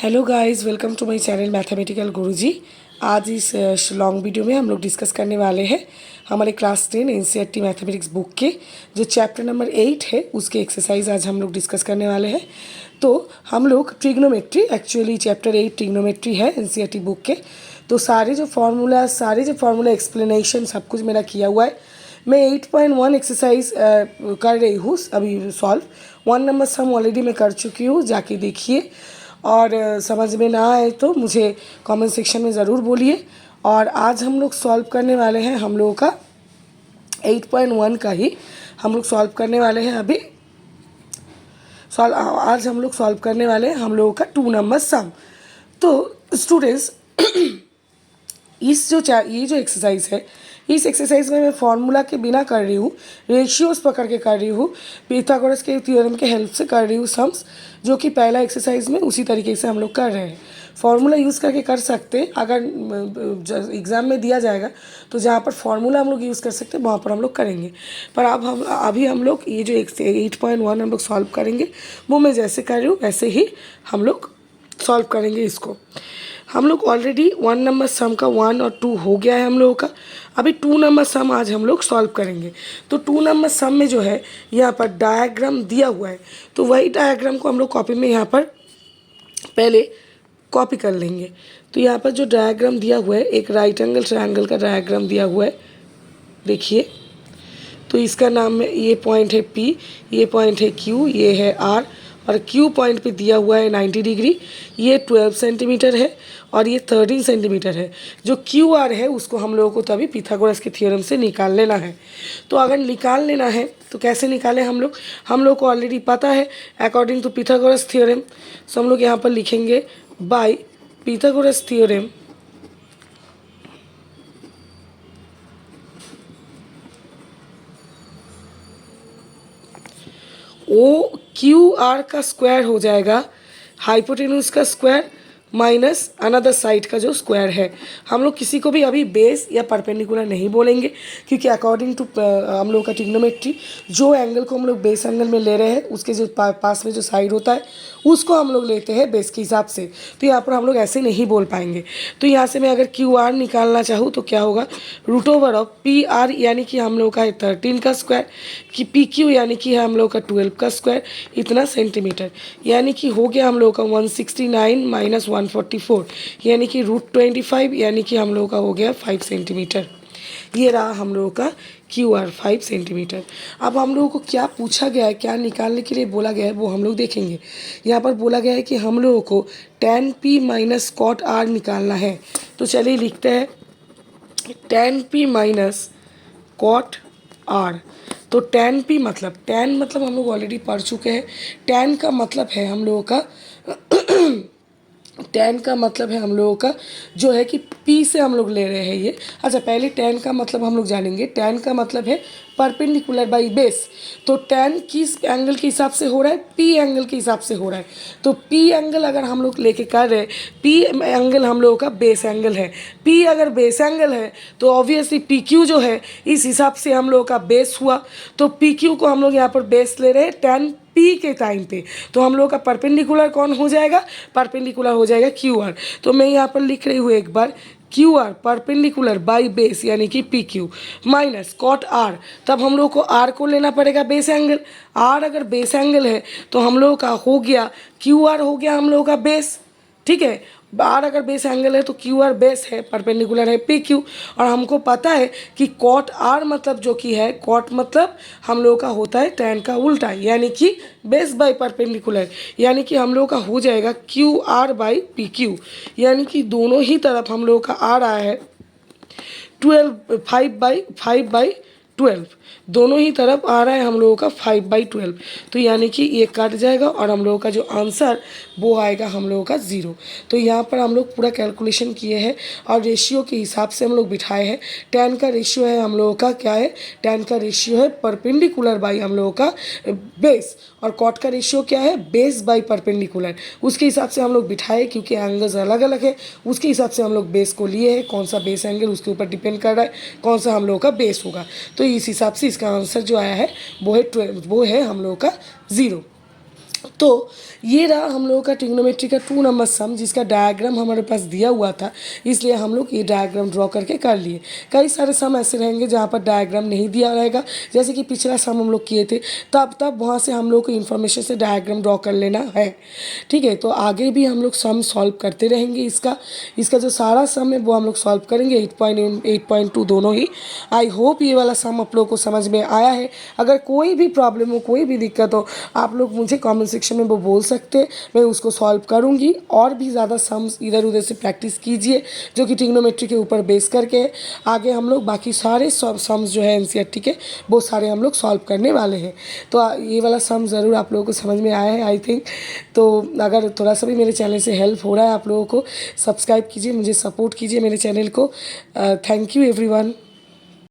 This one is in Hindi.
Hello guys, welcome to my channel mathematical Guruji. आज इस लॉन्ग वीडियो में हम लोग डिस्कस करने वाले हैं हमारे क्लास 10 एनसीईआरटी मैथमेटिक्स बुक के जो चैप्टर नंबर 8 है उसके एक्सरसाइज आज हम लोग डिस्कस करने वाले हैं। तो हम लोग ट्रिग्नोमेट्री, एक्चुअली चैप्टर 8 ट्रिग्नोमेट्री है एनसीईआरटी बुक के। तो सारे जो फार्मूला एक्सप्लेनेशन सब कुछ मेरा किया हुआ है। मैं 8.1 एक्सरसाइज कर रही हूँ अभी सॉल्व। 1 नंबर सम ऑलरेडी मैं कर चुकी हूँ, जाके देखिए। और समझ में ना आए तो मुझे कमेंट सेक्शन में ज़रूर बोलिए। और आज हम लोग सॉल्व करने वाले हैं हम लोगों का 8.1 का ही हम लोग सॉल्व करने वाले हैं अभी। आज हम लोग सॉल्व करने वाले हैं हम लोगों का 2 नंबर सम। तो स्टूडेंट्स, ये जो एक्सरसाइज है, इस एक्सरसाइज में मैं फार्मूला के बिना कर रही हूँ, रेशियोज पकड़ के कर रही हूँ, पिथागोरस के थ्योरम के हेल्प से कर रही हूँ सम्स, जो कि पहला एक्सरसाइज में उसी तरीके से हम लोग कर रहे हैं। फार्मूला यूज़ करके कर सकते हैं, अगर एग्ज़ाम में दिया जाएगा तो जहाँ पर फार्मूला हम लोग यूज़ कर सकते हैं वहाँ पर हम लोग करेंगे। पर अभी हम लोग ये जो 8.1 हम लोग सॉल्व करेंगे, वो मैं जैसे कर रही हूँ वैसे ही हम लोग सॉल्व करेंगे इसको। हम लोग ऑलरेडी 1 नंबर सम का 1 और 2 हो गया है हम लोगों का। अभी 2 नंबर सम आज हम लोग सॉल्व करेंगे। तो 2 नंबर सम में जो है यहाँ पर डायग्राम दिया हुआ है, तो वही डायग्राम को हम लोग कॉपी में यहाँ पर पहले कॉपी कर लेंगे। तो यहाँ पर जो डायग्राम दिया हुआ है, एक राइट एंगल ट्रायंगल का डायग्राम दिया हुआ है, देखिए। तो इसका नाम है, ये पॉइंट है P, ये पॉइंट है Q, ये है R, और Q पॉइंट पे दिया हुआ है 90 डिग्री। ये 12 सेंटीमीटर है और ये 13 सेंटीमीटर है। जो QR है उसको हम लोगों को तभी पिथागोरस के थ्योरम से निकाल लेना है। तो अगर निकाल लेना है तो कैसे निकालें हम लोग को ऑलरेडी पता है according to Pythagoras theorem. So हम लोग यहाँ पर लिखेंगे by Pythagoras theorem O Q R का स्क्वायर हो जाएगा हाइपोटेन्यूज का स्क्वायर माइनस अनदर साइड का जो स्क्वायर है। हम लोग किसी को भी अभी बेस या परपेंडिकुलर नहीं बोलेंगे, क्योंकि अकॉर्डिंग टू हम लोग का ट्रिग्नोमेट्री जो एंगल को हम लोग बेस एंगल में ले रहे हैं उसके जो पास में जो साइड होता है उसको हम लोग लेते हैं बेस के हिसाब से। तो यहाँ पर हम लोग ऐसे नहीं बोल पाएंगे। तो यहाँ से मैं अगर क्यू आर निकालना चाहूँ तो क्या होगा, root over of P R यानी कि हम लोग का है 13 का स्क्वायर, कि पी क्यू यानी कि है हम लोग का 12 का स्क्वायर, इतना सेंटीमीटर, यानी कि हो गया हम लोग का 169 माइनस 144 यानी कि रूट 25, यानी कि हम लोग का हो गया 5 सेंटीमीटर। ये रहा हम लोगों का क्यू आर 5 सेंटीमीटर। अब हम लोगों को क्या पूछा गया है, क्या निकालने के लिए बोला गया है, वो हम लोग देखेंगे। यहाँ पर बोला गया है कि हम लोगों को tan p minus cot R निकालना है। तो चलिए लिखते हैं tan p minus cot R. तो tan p मतलब, tan मतलब हम लोग ऑलरेडी पढ़ चुके हैं। tan का मतलब है हम लोगों का tan का मतलब है हम लोगों का जो है कि P से हम लोग ले रहे हैं ये। अच्छा, पहले tan का मतलब हम लोग जानेंगे। tan का मतलब है परपेंडिकुलर बाई बेस। तो tan किस एंगल के हिसाब से हो रहा है, P एंगल के हिसाब से हो रहा है। तो P एंगल अगर हम लोग लेके कर रहे हैं, P एंगल हम लोगों का बेस एंगल है। P अगर बेस एंगल है तो ऑब्वियसली PQ जो है इस हिसाब से हम लोगों का बेस हुआ। तो PQ को हम लोग यहाँ पर बेस ले रहे हैं tan P के टाइम पे। तो हम लोग का परपेंडिकुलर कौन हो जाएगा, परपेंडिकुलर हो जाएगा QR। तो मैं यहाँ पर लिख रही हूँ एक बार, QR परपेंडिकुलर बाई बेस यानी कि PQ माइनस कॉट R। तब हम लोग को R को लेना पड़ेगा बेस एंगल। R अगर बेस एंगल है तो हम लोग का हो गया QR, हो गया हम लोग का बेस। ठीक है, आर अगर बेस एंगल है तो क्यू आर बेस है, परपेंडिकुलर है पी क्यू। और हमको पता है कि कॉट आर मतलब जो कि है, कॉट मतलब हम लोगों का होता है टैन का उल्टा, यानी कि बेस बाई परपेंडिकुलर, यानी कि हम लोगों का हो जाएगा Q R by P Q. यानी कि दोनों ही तरफ हम लोगों का आ रहा है 5/12, दोनों ही तरफ आ रहा है हम लोगों का 5/12। तो यानी कि ये कट जाएगा और हम लोगों का जो आंसर वो आएगा हम लोगों का 0। तो यहाँ पर हम लोग पूरा कैलकुलेशन किए हैं और रेशियो के हिसाब से हम लोग बिठाए हैं। tan का रेशियो है हम लोगों का क्या है, tan का रेशियो है परपेंडिकुलर बाई हम लोगों का बेस, और कॉट का रेशियो क्या है, बेस बाई परपेंडिकुलर। उसके हिसाब से हम लोग बिठाए, क्योंकि एंगल्स अलग अलग है उसके हिसाब से हम लोग बेस को लिए हैं। कौन सा बेस एंगल उसके ऊपर डिपेंड कर रहा है कौन सा हम लोगों का बेस होगा। तो इस हिसाब से इसका आंसर जो आया है वो है हम लोगों का 0। तो ये रहा हम लोगों का ट्रिग्नोमेट्री का 2 नंबर सम, जिसका डायग्राम हमारे पास दिया हुआ था, इसलिए हम लोग ये डायग्राम ड्रॉ करके कर लिए। कई सारे सम ऐसे रहेंगे जहाँ पर डायग्राम नहीं दिया रहेगा, जैसे कि पिछला सम हम लोग किए थे, तब वहाँ से हम लोग को इन्फॉर्मेशन से डायग्राम ड्रॉ कर लेना है। ठीक है, तो आगे भी हम लोग सम सॉल्व करते रहेंगे। इसका जो सारा सम है वो हम लोग सॉल्व करेंगे, 8.1 8.2 दोनों ही। आई होप ये वाला सम आप लोगों को समझ में आया है। अगर कोई भी प्रॉब्लम हो, कोई भी दिक्कत हो, आप लोग मुझे कमेंट सेक्शन में वो बोल सकते हैं, मैं उसको सॉल्व करूँगी। और भी ज़्यादा सम्स इधर उधर से प्रैक्टिस कीजिए, जो कि ट्रिग्नोमेट्री के ऊपर बेस करके आगे हम लोग बाकी सारे सम्स जो है एनसीईआरटी के, वो सारे हम लोग सॉल्व करने वाले हैं। तो ये वाला सम ज़रूर आप लोगों को समझ में आया है आई थिंक। तो अगर थोड़ा सा भी मेरे चैनल से हेल्प हो रहा है आप लोगों को, सब्सक्राइब कीजिए, मुझे सपोर्ट कीजिए मेरे चैनल को। Thank you everyone.